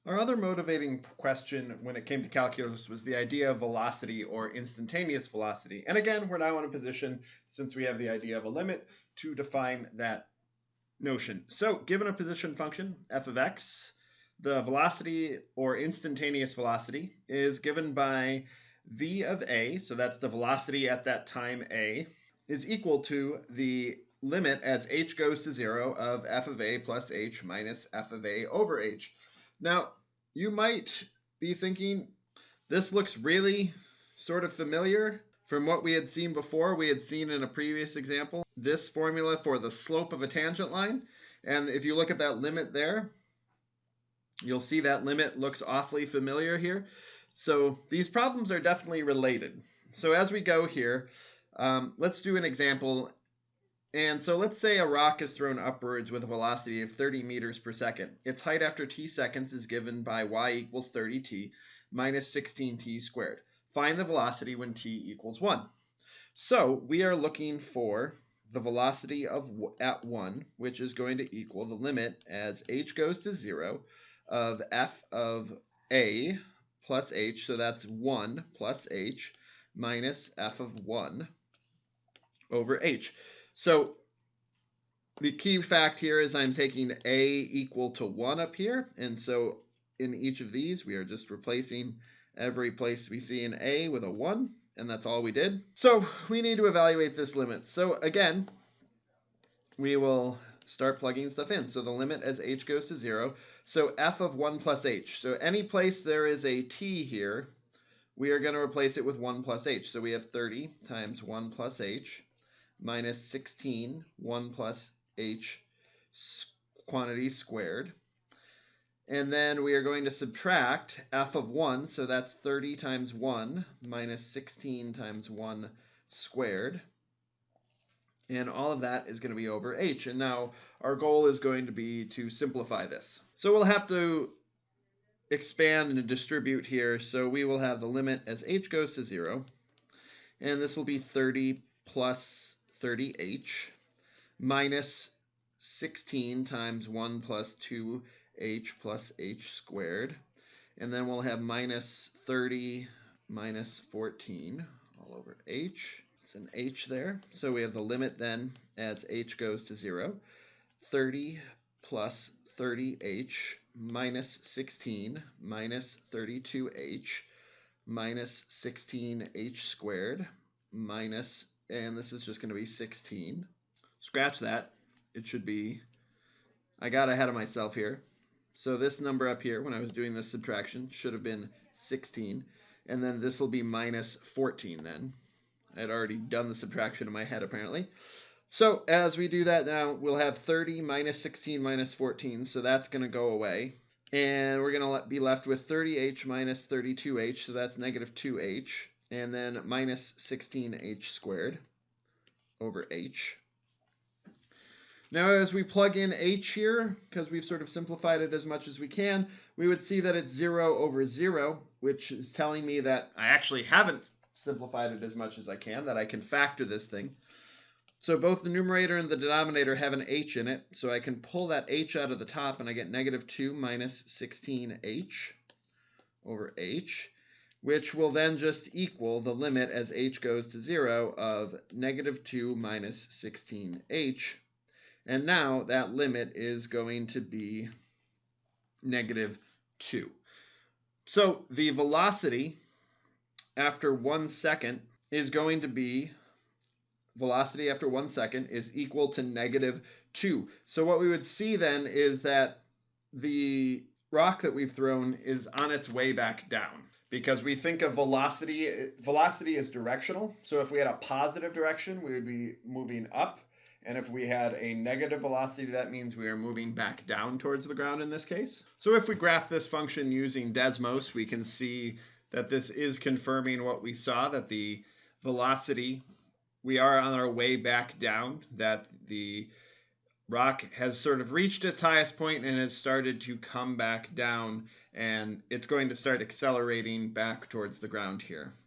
Our other motivating question when it came to calculus was the idea of velocity or instantaneous velocity. And again, we're now in a position, since we have the idea of a limit, to define that notion. So given a position function, f of x, the velocity or instantaneous velocity is given by v of a, so that's the velocity at that time a, is equal to the limit as h goes to 0 of f of a plus h minus f of a over h. Now, you might be thinking, this looks really sort of familiar from what we had seen before. We had seen in a previous example this formula for the slope of a tangent line. And if you look at that limit there, you'll see that limit looks awfully familiar here. So these problems are definitely related. So as we go here, let's do an example. And so let's say a rock is thrown upwards with a velocity of 30 meters per second. Its height after t seconds is given by y equals 30t minus 16t squared. Find the velocity when t equals 1. So we are looking for the velocity at 1, which is going to equal the limit as h goes to 0 of f of a plus h, so that's 1 plus h minus f of 1 over h. So the key fact here is I'm taking a equal to 1 up here, and so in each of these we are just replacing every place we see an a with a 1, and that's all we did. So we need to evaluate this limit. So again, we will start plugging stuff in. So the limit as h goes to 0, so f of 1 plus h. So any place there is a t here, we are going to replace it with 1 plus h. So we have 30 times 1 plus h minus 16, 1 plus h quantity squared. And then we are going to subtract f of 1, so that's 30 times 1 minus 16 times 1 squared. And all of that is going to be over h. And now our goal is going to be to simplify this. So we'll have to expand and distribute here. So we will have the limit as h goes to 0. And this will be 30 plus 30h minus 16 times 1 plus 2h plus h squared. And then we'll have minus 30 minus 14 all over h. It's an h there. So we have the limit then as h goes to 0. 30 plus 30h minus 16 minus 32h minus 16h squared minus, and this is just going to be 16. Scratch that. It should be, I got ahead of myself here. So this number up here, when I was doing this subtraction, should have been 16. And then this will be minus 14 then. I had already done the subtraction in my head apparently. So as we do that now, we'll have 30 minus 16 minus 14. So that's going to go away. And we're going to be left with 30h minus 32h. So that's negative 2h. And then minus 16h squared over h. Now as we plug in h here, because we've sort of simplified it as much as we can, we would see that it's 0 over 0, which is telling me that I actually haven't simplified it as much as I can, that I can factor this thing. So both the numerator and the denominator have an h in it, so I can pull that h out of the top and I get negative 2 minus 16h over h, which will then just equal the limit as h goes to 0 of negative 2 minus 16h. And now that limit is going to be negative 2. So the velocity after 1 second is going to be, velocity after 1 second is equal to negative 2. So what we would see then is that the rock that we've thrown is on its way back down. Because we think of velocity is directional. So if we had a positive direction, we would be moving up. And if we had a negative velocity, that means we are moving back down towards the ground in this case. So if we graph this function using Desmos, we can see that this is confirming what we saw, that the velocity, we are on our way back down, that the rock has sort of reached its highest point and has started to come back down, and it's going to start accelerating back towards the ground here.